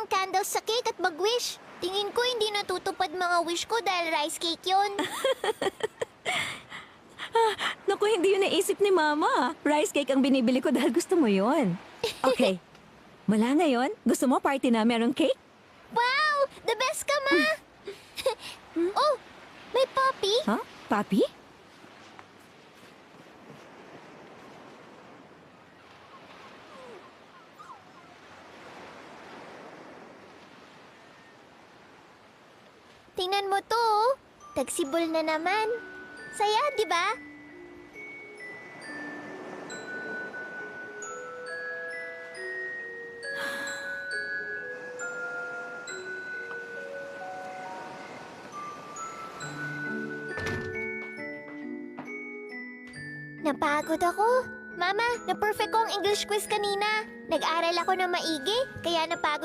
ng candles sa cake at mag-wish. Tingin ko hindi natutupad mga wish ko dahil rice cake yun. Naku, hindi yun naisip ni Mama. Rice cake ang binibili ko dahil gusto mo yun. Okay. Mula ngayon, gusto mo party na merong cake? Wow! The best ka, Ma! Oh, may puppy? Huh? Papi? Tingnan mo to, oh. Tagsibol na naman. Saya, di ba? Napagod ako. Mama, na-perfect ko ang English quiz kanina. Nag-aral ako ng maigi, kaya napagod